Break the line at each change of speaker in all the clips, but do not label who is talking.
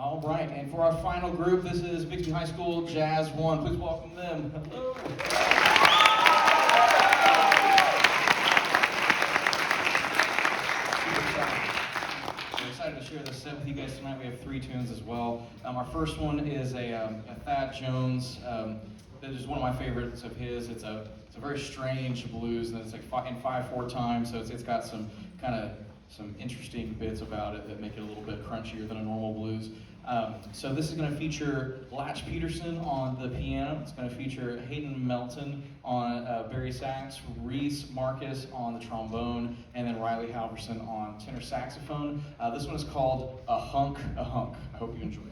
All right, and for our final group, this is Bixby High School Jazz 1. Please welcome them. Hello. We're excited to share this set with you guys tonight. We have 3 tunes as well. Our first one is a Thad Jones. That is one of my favorites of his. It's a very strange blues, and it's like in 5/4 time, so it's got some some interesting bits about it that make it a little bit crunchier than a normal blues. So this is going to feature Latch Peterson on the piano. It's going to feature Hayden Melton on Barry sax, Reese Marcus on the trombone, and then Riley Halverson on tenor saxophone. This one is called A Hunk, A Hunk. I hope you enjoy it.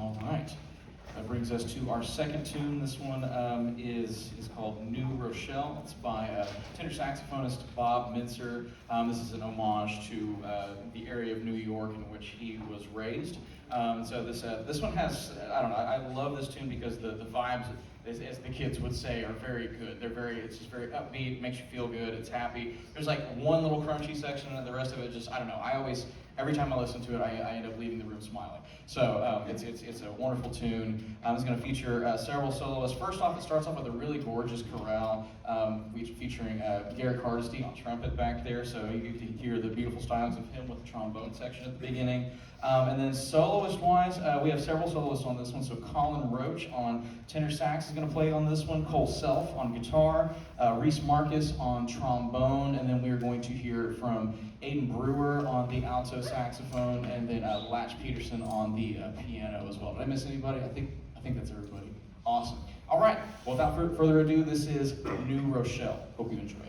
All right. That brings us to our second tune. This one is called New Rochelle. It's by tenor saxophonist Bob Mincer. This is an homage to the area of New York in which he was raised. So this one has, I don't know, I love this tune because the vibes, as the kids would say, are very good. It's just very upbeat, makes you feel good, it's happy. There's like one little crunchy section and the rest of it just, I don't know, every time I listen to it, I end up leaving the room smiling. So it's a wonderful tune. It's going to feature several soloists. First off, it starts off with a really gorgeous chorale featuring Garrett Cardesty on trumpet back there. So you get to hear the beautiful stylings of him with the trombone section at the beginning. And then soloist-wise, we have several soloists on this one. So Colin Roach on tenor sax is going to play on this one. Cole Self on guitar. Reese Marcus on trombone. And then we're going to hear from Aiden Brewer on the alto saxophone. And then Latch Peterson on the piano as well. Did I miss anybody? I think that's everybody. Awesome. All right. Well, without further ado, this is New Rochelle. Hope you enjoy it.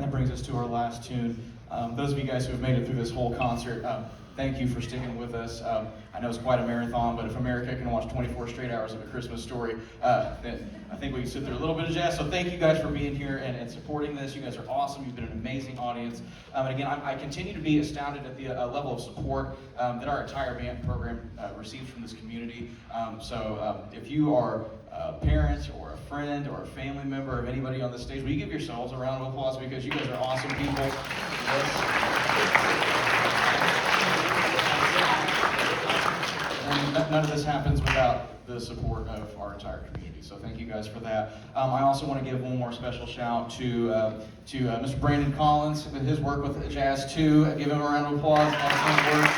that brings us to our last tune. Those of you guys who have made it through this whole concert, thank you for sticking with us. I know it's quite a marathon, but if America can watch 24 straight hours of A Christmas Story, then I think we can sit through a little bit of jazz. So thank you guys for being here and supporting this. You guys are awesome. You've been an amazing audience. And again, I continue to be astounded at the level of support that our entire band program receives from this community. So if you are a parent or a friend or a family member of anybody on the stage, will you give yourselves a round of applause because you guys are awesome people. And none of this happens without the support of our entire community. So thank you guys for that. I also want to give one more special shout to Mr. Brandon Collins with his work with Jazz 2. Give him a round of applause. Excellent work.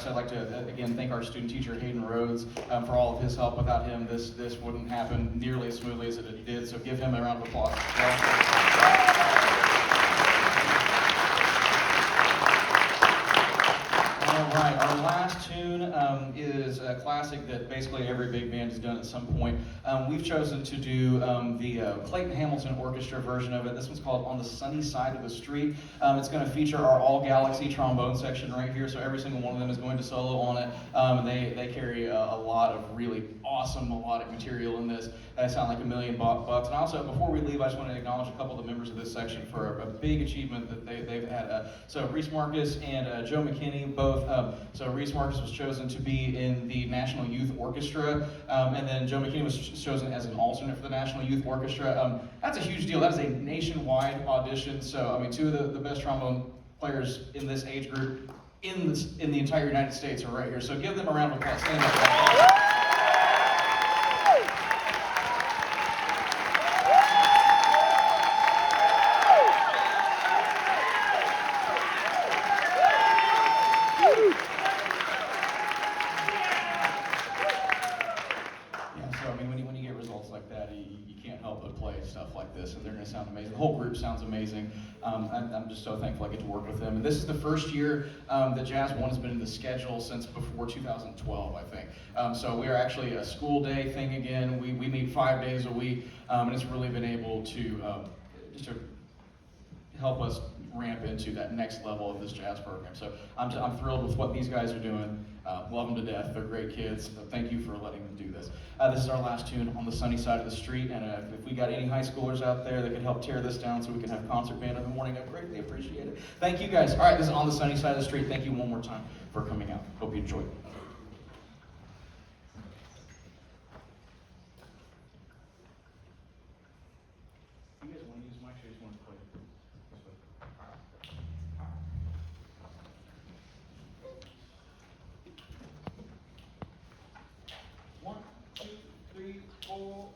I'd like to again thank our student teacher Hayden Rhodes for all of his help. Without him, this wouldn't happen nearly as smoothly as it did. So give him a round of applause as well. All right, our last tune is a classic that basically every big band has done at some point. We've chosen to do the Clayton Hamilton Orchestra version of it. This one's called On the Sunny Side of the Street. It's going to feature our All Galaxy trombone section right here, so every single one of them is going to solo on it. They carry a lot of really awesome melodic material in this. They sound like $1 million bucks. And also, before we leave, I just want to acknowledge a couple of the members of this section for a big achievement that they've had. So Reese Marcus and Joe McKinney, both. So Reese Marcus was chosen to be in the National Youth Orchestra, and then Joe McKinney was chosen as an alternate for the National Youth Orchestra. That's a huge deal. That is a nationwide audition. So I mean, two of the best trombone players in this age group in the entire United States are right here. So give them a round of applause. Stand up. Amazing. The whole group sounds amazing. I'm just so thankful I get to work with them. And this is the first year that Jazz 1 has been in the schedule since before 2012, I think. So we are actually a school day thing again. We meet 5 days a week, and it's really been able to just to help us ramp into that next level of this jazz program. So I'm thrilled with what these guys are doing. Love them to death. They're great kids. So thank you for letting them do this. This is our last tune, On the Sunny Side of the Street. And if we got any high schoolers out there that can help tear this down so we can have concert band in the morning, I'd greatly appreciate it. Thank you guys. All right, this is On the Sunny Side of the Street. Thank you one more time for coming out. Hope you enjoyed. You guys want to use my shoes? Want to play? One, two, three, four.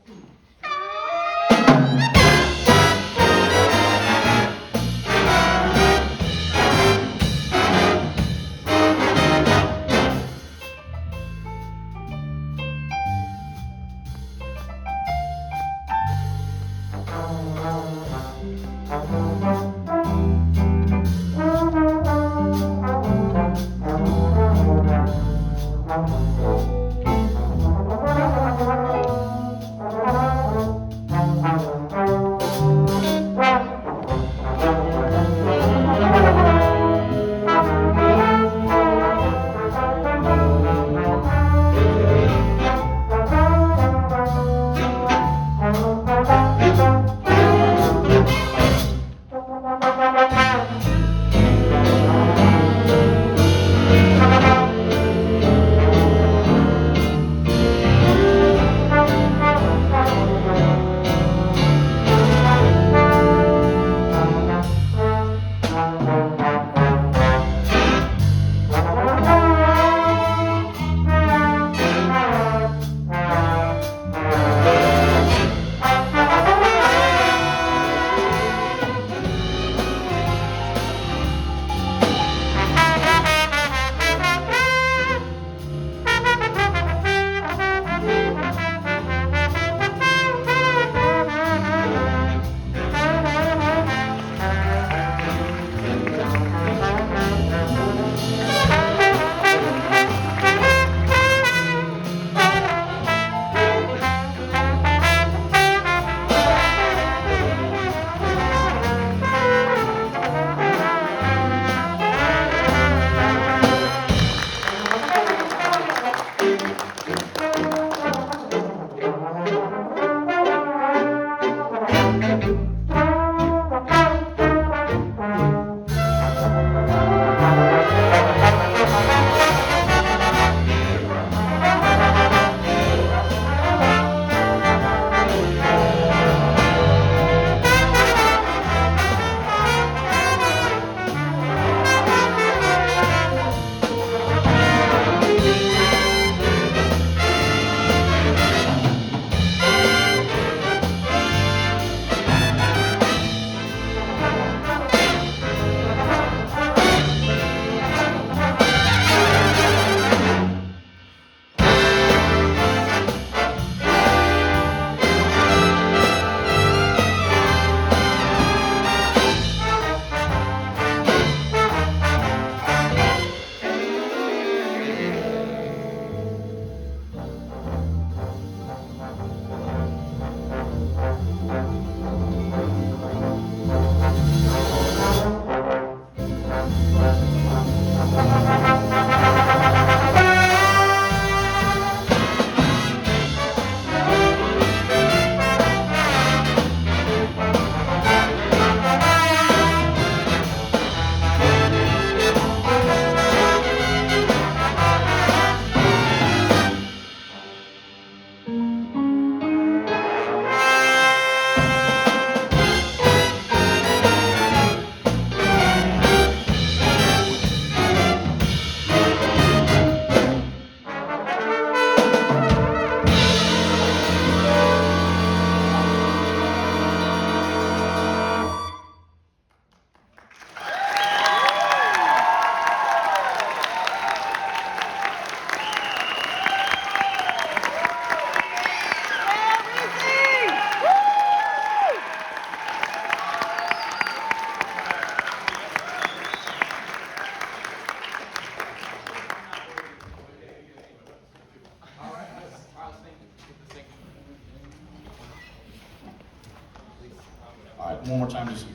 All right, one more time, just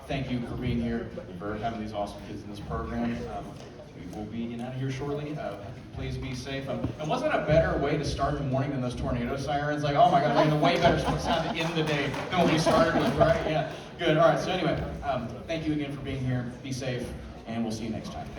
thank you for being here, for having these awesome kids in this program. We will be getting out of here shortly. Please be safe. And wasn't a better way to start the morning than those tornado sirens? Like, oh my God, I mean, a way better sound to end the day than what we started with, right? Yeah, good. All right, so anyway, thank you again for being here. Be safe, and we'll see you next time. Thank you.